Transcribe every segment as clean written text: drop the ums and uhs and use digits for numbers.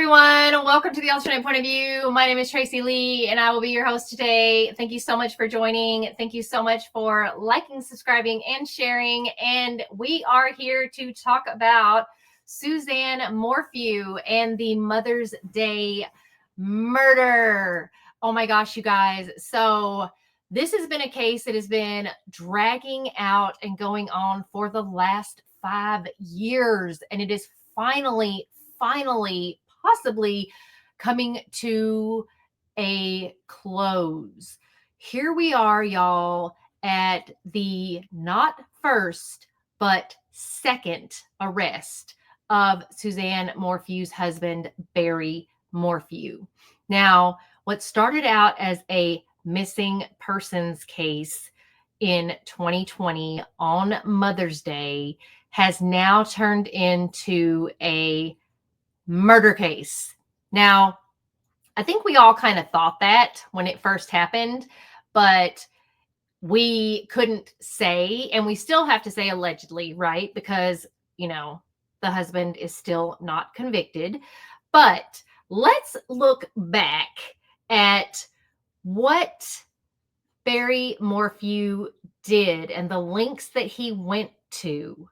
everyone. Welcome to the Alternate Point of View. My name is Tracy Lee, and I will be your host today. Thank you so much for joining. Thank you so much for liking, subscribing, and sharing. And we are here to talk about Suzanne Morphew and the Mother's Day murder. Oh my gosh, you guys. So this has been a case that has been dragging out and going on for the last 5 years, and it is finally possibly coming to a close. Here we are, y'all, at the not first but second arrest of Suzanne Morphew's husband, Barry Morphew. Now, what started out as a missing persons case in 2020 on Mother's Day has now turned into a murder case. Now, I think we all kind of thought that when it first happened, but we couldn't say, and we still have to say allegedly, right? Because, the husband is still not convicted. But let's look back at what Barry Morphew did and the lengths that he went to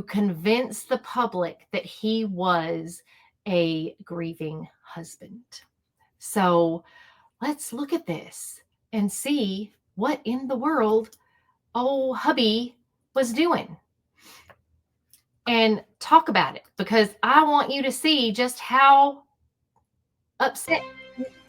convince the public that he was a grieving husband. So let's look at this and see what in the world old hubby was doing and talk about it, because I want you to see just how upset.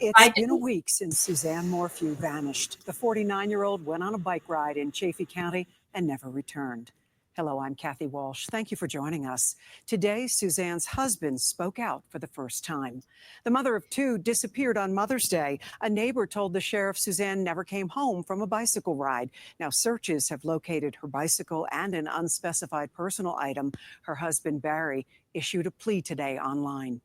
It's been a week since Suzanne Morphew vanished. The 49-year-old went on a bike ride in Chaffee County and never returned. Hello, I'm Kathy Walsh. Thank you for joining us. Today, Suzanne's husband spoke out for the first time. The mother of two disappeared on Mother's Day. A neighbor told the sheriff Suzanne never came home from a bicycle ride. Now, searches have located her bicycle and an unspecified personal item. Her husband, Barry, issued a plea today online.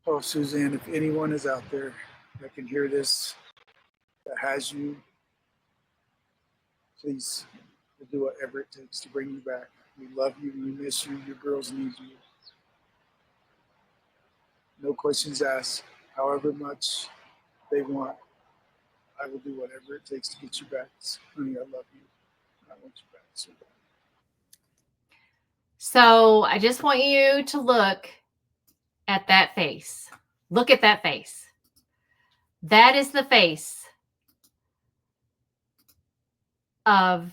Oh, Suzanne, if anyone is out there that can hear this, that has you, please do whatever it takes to bring you back. We love you. We miss you. Your girls need you. No questions asked. However much they want, I will do whatever it takes to get you back. Honey, I love you. I want you back so bad. So I just want you to look at that face. Look at that face. That is the face of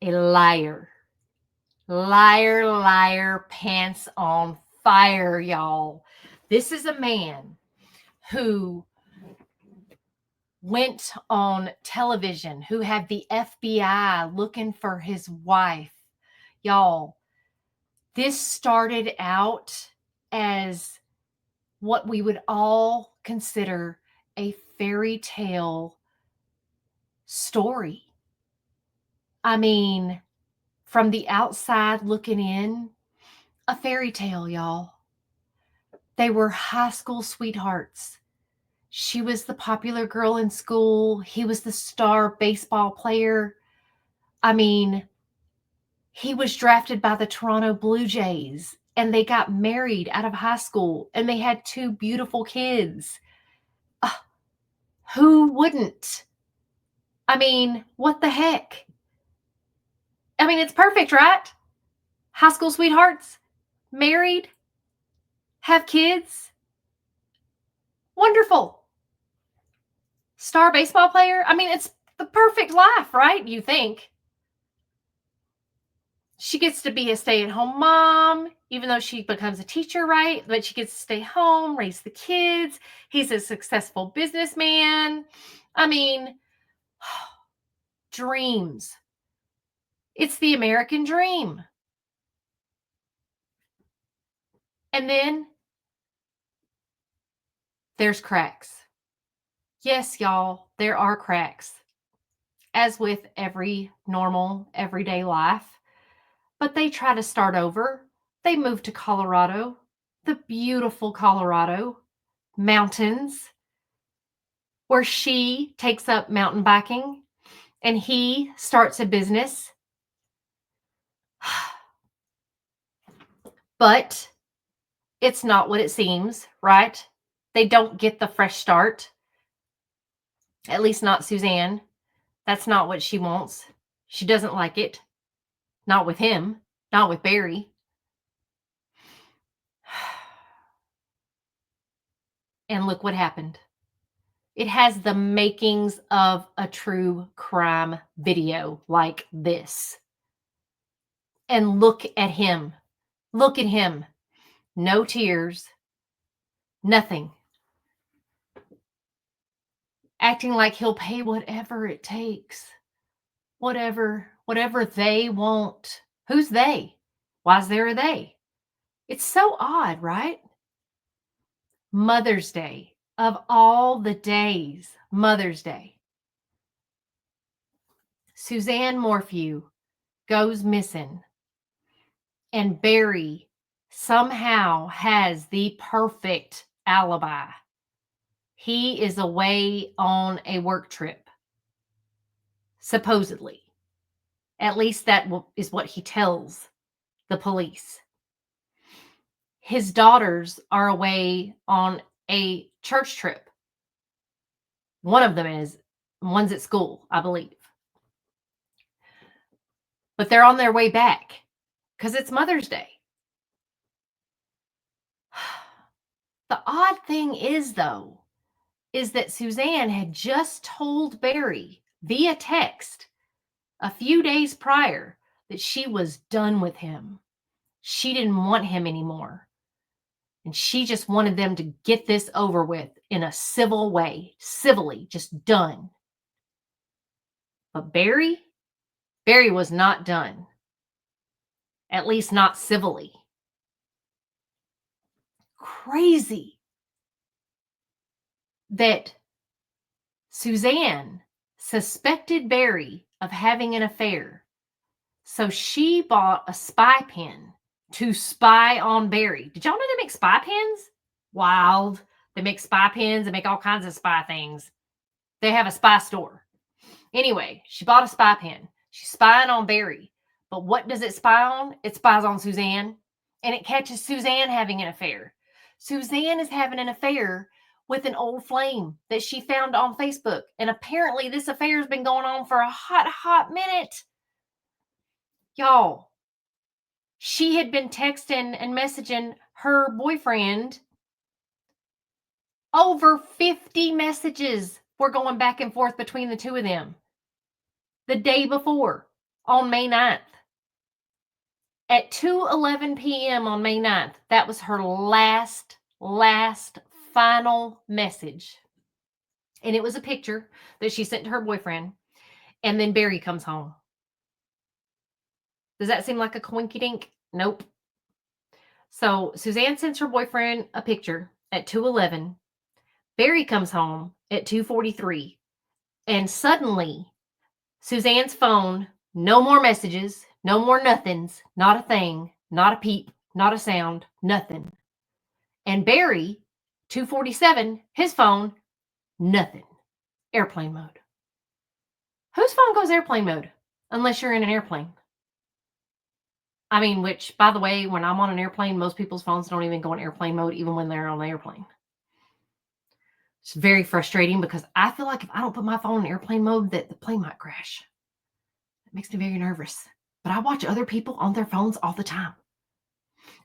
a liar. Liar, pants on fire, y'all. This is a man who went on television, who had the FBI looking for his wife. Y'all, this started out as what we would all consider a fairy tale story. I mean, from the outside looking in, a fairy tale, y'all. They were high school sweethearts. She was the popular girl in school. He was the star baseball player. I mean, he was drafted by the Toronto Blue Jays, and they got married out of high school, and they had 2 beautiful kids. Who wouldn't? I mean, what the heck? I mean, it's perfect, right? High school sweethearts, married, have kids. Wonderful. Star baseball player. I mean, it's the perfect life, right? You think. She gets to be a stay-at-home mom, even though she becomes a teacher, right? But she gets to stay home, raise the kids. He's a successful businessman. I mean, dreams. It's the American dream. And then there's cracks. Yes, y'all, there are cracks, as with every normal, everyday life. But they try to start over. They move to Colorado, the beautiful Colorado mountains, where she takes up mountain biking and he starts a business. But It's not what it seems, right? They don't get the fresh start. At least not Suzanne. That's not what she wants. She doesn't like it. Not with him. Not with Barry. And look what happened. It has the makings of a true crime video like this. And look at him. Look at him. No tears. Nothing. Acting like he'll pay whatever it takes. Whatever they want. Who's they? Why is there a they? It's so odd, right? Mother's Day. Of all the days, Mother's Day. Suzanne Morphew goes missing. And Barry somehow has the perfect alibi. He is away on a work trip. Supposedly. At least that is what he tells the police. His daughters are away on a church trip. One of them is, one's at school, I believe. But they're on their way back because it's Mother's Day. The odd thing is, though, is that Suzanne had just told Barry via text a few days prior that she was done with him. She didn't want him anymore. And she just wanted them to get this over with in a civil way, civilly, just done. But Barry was not done. At least not civilly. Crazy that Suzanne suspected Barry of having an affair. So she bought a spy pen to spy on Barry. Did y'all know they make spy pens? Wild. They make spy pens. They make all kinds of spy things. They have a spy store. Anyway, she bought a spy pen. She's spying on Barry. But what does it spy on? It spies on Suzanne. And it catches Suzanne having an affair. Suzanne is having an affair with an old flame that she found on Facebook. And apparently this affair has been going on for a hot minute. Y'all, she had been texting and messaging her boyfriend. Over 50 messages were going back and forth between the two of them. The day before, on May 9th. At 2:11 p.m. on May 9th, that was her last final message. And it was a picture that she sent to her boyfriend. And then Barry comes home. Does that seem like a coinky-dink? Nope. So Suzanne sends her boyfriend a picture at 2:11. Barry comes home at 2:43. And suddenly, Suzanne's phone, no more messages, no more nothings, not a thing, not a peep, not a sound, nothing. And Barry, 2:47, his phone, nothing. Airplane mode. Whose phone goes airplane mode? Unless you're in an airplane. I mean, which, by the way, when I'm on an airplane, most people's phones don't even go in airplane mode, even when they're on the airplane. It's very frustrating because I feel like if I don't put my phone in airplane mode, that the plane might crash. It makes me very nervous. But I watch other people on their phones all the time.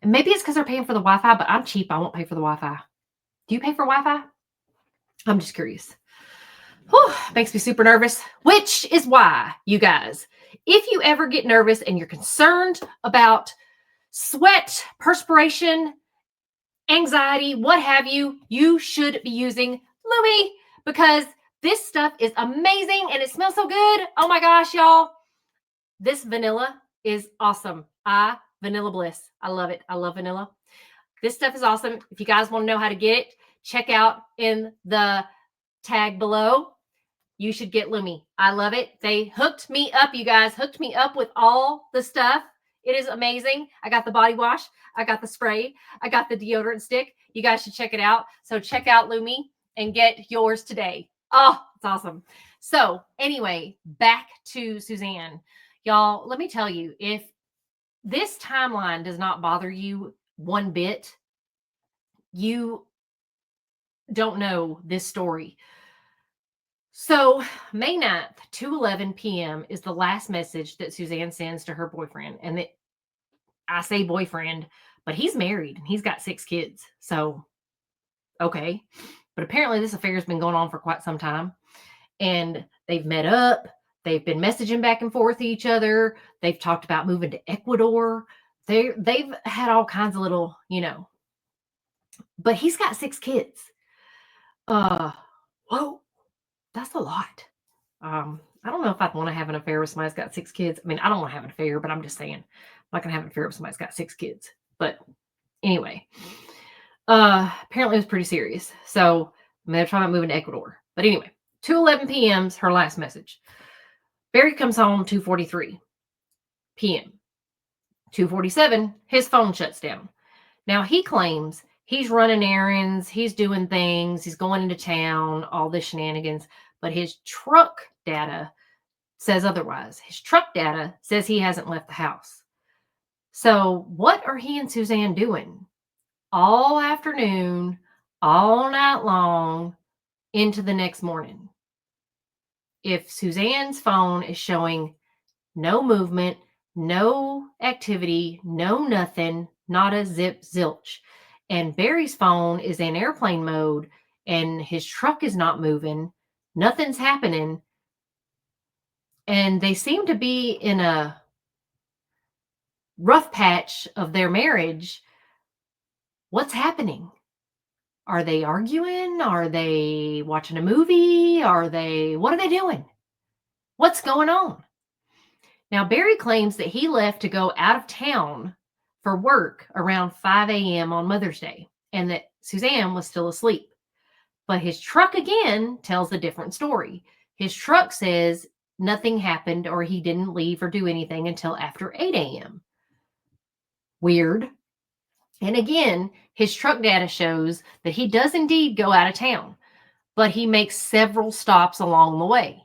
And maybe it's because they're paying for the Wi-Fi, but I'm cheap. I won't pay for the Wi-Fi. Do you pay for Wi-Fi? I'm just curious. Whew, makes me super nervous, which is why, you guys, if you ever get nervous and you're concerned about sweat, perspiration, anxiety, what have you, you should be using Lumi because this stuff is amazing and it smells so good. Oh my gosh, y'all. This vanilla is awesome. Vanilla bliss. I love it. I love vanilla. This stuff is awesome. If you guys want to know how to get it, check out in the tag below. You should get Lumi. I love it. They hooked me up, you guys. Hooked me up with all the stuff. It is amazing. I got the body wash. I got the spray. I got the deodorant stick. You guys should check it out. So check out Lumi and get yours today. Oh, it's awesome. So anyway, back to Suzanne. Y'all, let me tell you, if this timeline does not bother you one bit, you don't know this story. So May 9th, 2:11 p.m. is the last message that Suzanne sends to her boyfriend. And I say boyfriend, but he's married and he's got 6 kids. So, okay. But apparently this affair has been going on for quite some time. And they've met up. They've been messaging back and forth to each other. They've talked about moving to Ecuador. They've had all kinds of little, but he's got 6 kids. Whoa, that's a lot. I don't know if I'd want to have an affair with somebody who's got 6 kids. I mean, I don't want to have an affair, but I'm just saying, I'm not going to have an affair with somebody who's got 6 kids. But anyway, apparently it was pretty serious. So they're talking about moving to Ecuador. But anyway, 2:11 p.m. is her last message. Barry comes home 2:43 p.m. 2:47, his phone shuts down. Now he claims he's running errands, he's doing things, he's going into town, all this shenanigans, but his truck data says otherwise. His truck data says he hasn't left the house. So what are he and Suzanne doing? All afternoon, all night long, into the next morning. If Suzanne's phone is showing no movement, no activity, no nothing, not a zip zilch, and Barry's phone is in airplane mode and his truck is not moving, nothing's happening, and they seem to be in a rough patch of their marriage, what's happening? Are they arguing? Are they watching a movie? What are they doing? What's going on? Now, Barry claims that he left to go out of town for work around 5 a.m. on Mother's Day and that Suzanne was still asleep. But his truck again tells a different story. His truck says nothing happened or he didn't leave or do anything until after 8 a.m. Weird. And again, his truck data shows that he does indeed go out of town, but he makes several stops along the way.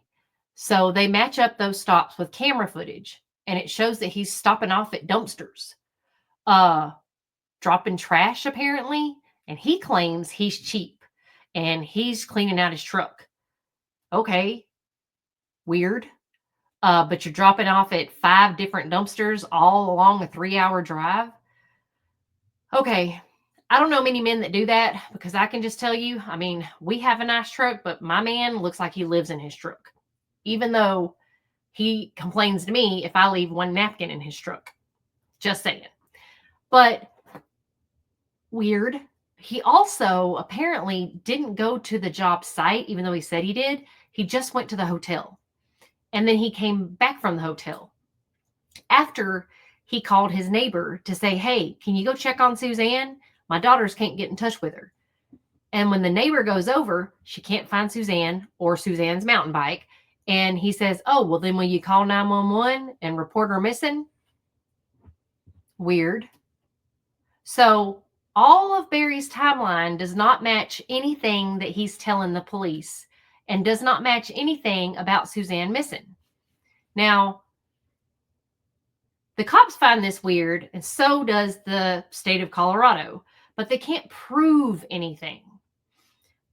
So they match up those stops with camera footage, and it shows that he's stopping off at dumpsters, dropping trash apparently, and he claims he's cheap and he's cleaning out his truck. Okay, weird. But you're dropping off at 5 different dumpsters all along a 3-hour drive. Okay, I don't know many men that do that because I can just tell you, I mean, we have a nice truck, but my man looks like he lives in his truck, even though he complains to me if I leave one napkin in his truck. Just saying. But weird. He also apparently didn't go to the job site, even though he said he did. He just went to the hotel. And then he came back from the hotel after he called his neighbor to say, hey, can you go check on Suzanne? My daughters can't get in touch with her. And when the neighbor goes over, she can't find Suzanne or Suzanne's mountain bike. And he says, oh, well, then will you call 911 and report her missing? Weird. So all of Barry's timeline does not match anything that he's telling the police and does not match anything about Suzanne missing. Now, the cops find this weird, and so does the state of Colorado, but they can't prove anything.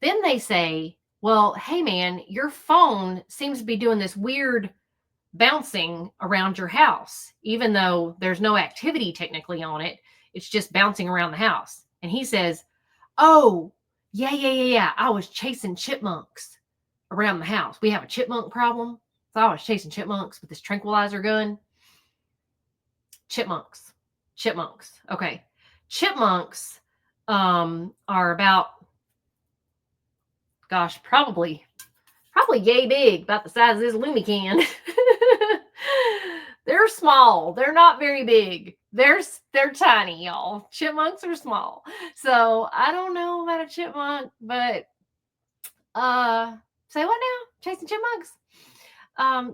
Then they say, well, hey, man, your phone seems to be doing this weird bouncing around your house, even though there's no activity technically on it. It's just bouncing around the house. And he says, oh, yeah. I was chasing chipmunks around the house. We have a chipmunk problem. So I was chasing chipmunks with this tranquilizer gun. Chipmunks. Okay. Chipmunks are about, gosh, probably yay big, about the size of this Lumi can. They're small. They're not very big. They're tiny, y'all. Chipmunks are small. So I don't know about a chipmunk, but say what now? Chasing chipmunks?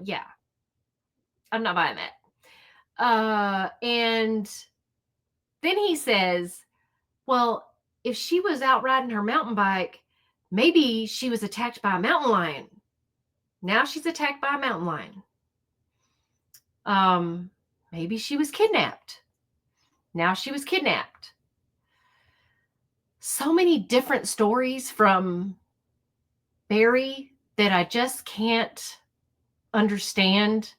Yeah. I'm not buying that. And then he says, well, if she was out riding her mountain bike, maybe she was attacked by a mountain lion. Now she's attacked by a mountain lion. Maybe she was kidnapped. Now she was kidnapped. so many different stories from Barry that I just can't understand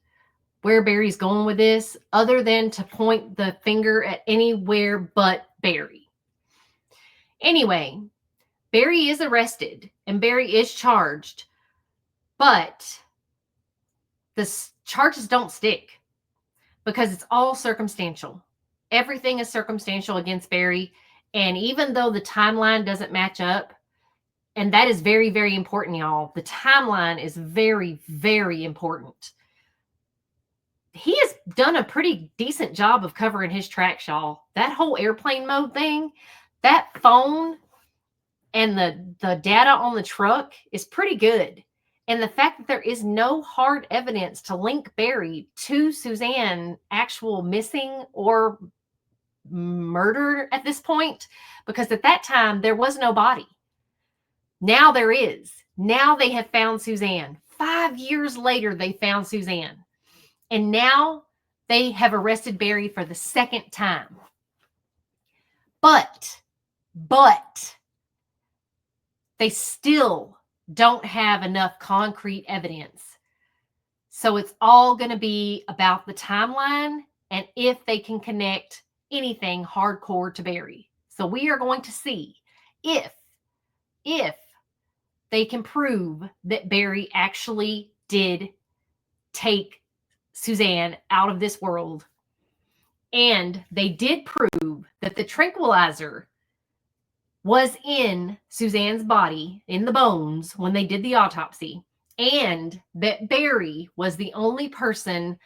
where Barry's going with this, other than to point the finger at anywhere but Barry. Anyway, Barry is arrested and Barry is charged, but the charges don't stick because it's all circumstantial. Everything is circumstantial against Barry. And even though the timeline doesn't match up, and that is very, very important, y'all. The timeline is very, very important. He has done a pretty decent job of covering his tracks, y'all. That whole airplane mode thing, that phone and the data on the truck is pretty good. And the fact that there is no hard evidence to link Barry to Suzanne actual missing or murder at this point, because at that time there was no body. Now there is. Now they have found Suzanne. 5 years later, they found Suzanne. And now they have arrested Barry for the second time. But they still don't have enough concrete evidence. So it's all going to be about the timeline and if they can connect anything hardcore to Barry. So we are going to see if they can prove that Barry actually did take Suzanne out of this world. And they did prove that the tranquilizer was in Suzanne's body, in the bones, when they did the autopsy, and that Barry was the only person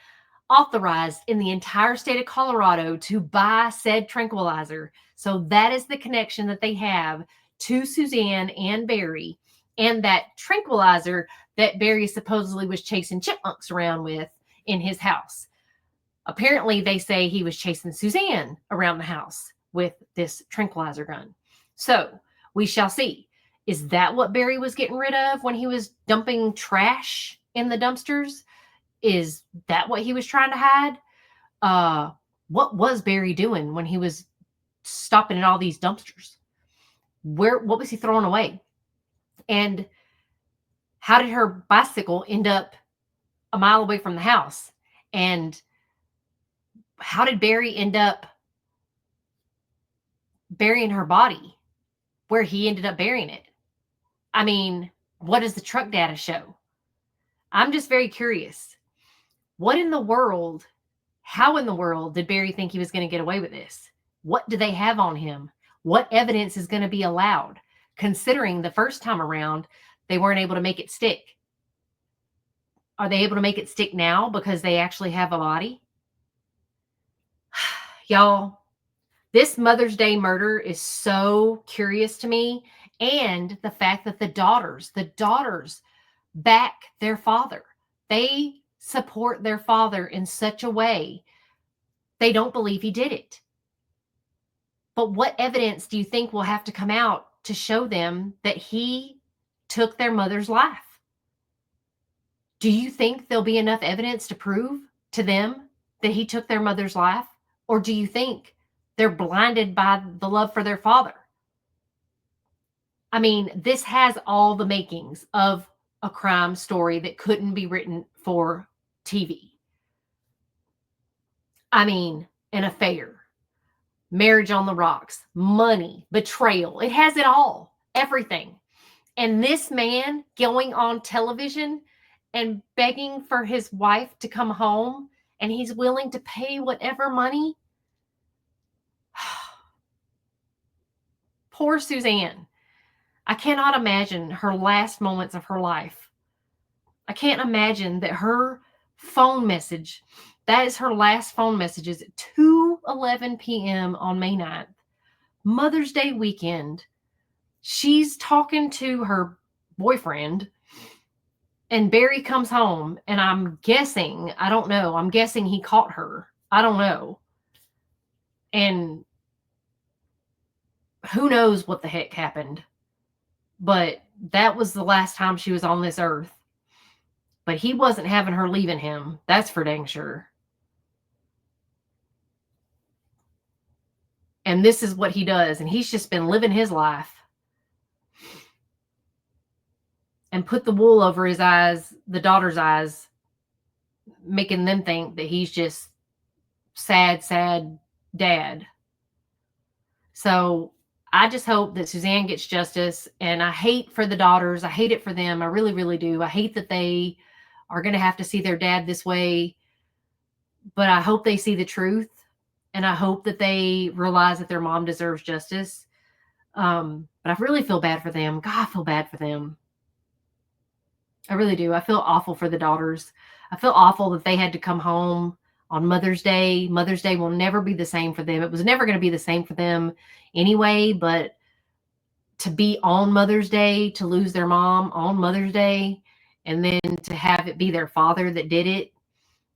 authorized in the entire state of Colorado to buy said tranquilizer. So that is the connection that they have to Suzanne and Barry, and that tranquilizer that Barry supposedly was chasing chipmunks around with in his house. Apparently, they say he was chasing Suzanne around the house with this tranquilizer gun. So we shall see. Is that what Barry was getting rid of when he was dumping trash in the dumpsters? Is that what he was trying to hide? What was Barry doing when he was stopping at all these dumpsters? What was he throwing away? And how did her bicycle end up a mile away from the house? And how did Barry end up burying her body where he ended up burying it? I mean, what does the truck data show? I'm just very curious. What in the world, how in the world did Barry think he was going to get away with this? What do they have on him? What evidence is going to be allowed? Considering the first time around, they weren't able to make it stick. Are they able to make it stick now because they actually have a body? Y'all, this Mother's Day murder is so curious to me. And the fact that the daughters back their father. They support their father in such a way they don't believe he did it. But what evidence do you think will have to come out to show them that he took their mother's life? Do you think there'll be enough evidence to prove to them that he took their mother's life? Or do you think they're blinded by the love for their father? I mean, this has all the makings of a crime story that couldn't be written for TV. I mean, an affair, marriage on the rocks, money, betrayal. It has it all, everything. And this man going on television and begging for his wife to come home, and he's willing to pay whatever money. Poor Suzanne. I cannot imagine her last moments of her life. I can't imagine that her phone message, that is her last phone messages at 2:11 p.m. on May 9th, Mother's Day weekend. She's talking to her boyfriend, and Barry comes home, and I'm guessing, I don't know, I'm guessing he caught her. I don't know. And who knows what the heck happened. But that was the last time she was on this earth. But he wasn't having her leaving him. That's for dang sure. And this is what he does. And he's just been living his life and put the wool over his eyes, the daughter's eyes, making them think that he's just sad, sad dad. So I just hope that Suzanne gets justice. And I hate for the daughters. I hate it for them. I really, really do. I hate that they are going to have to see their dad this way. But I hope they see the truth. And I hope that they realize that their mom deserves justice. But I really feel bad for them. God, I feel bad for them. I really do. I feel awful for the daughters. I feel awful that they had to come home on Mother's Day. Mother's Day will never be the same for them. It was never going to be the same for them anyway, but to be on Mother's Day, to lose their mom on Mother's Day, and then to have it be their father that did it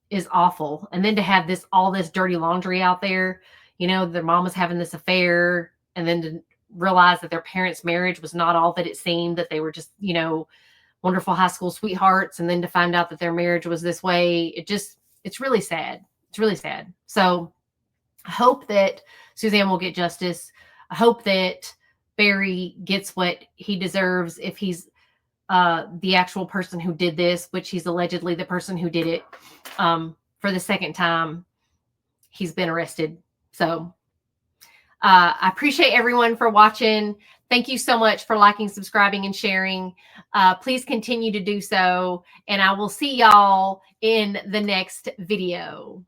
is awful. And then to have all this dirty laundry out there, their mom was having this affair, and then to realize that their parents' marriage was not all that it seemed, that they were just, wonderful high school sweethearts. And then to find out that their marriage was this way, it's really sad. It's really sad. So I hope that Suzanne will get justice. I hope that Barry gets what he deserves if he's the actual person who did this, which he's allegedly the person who did it for the second time he's been arrested. So I appreciate everyone for watching. Thank you so much for liking, subscribing, and sharing. Please continue to do so, and I will see y'all in the next video.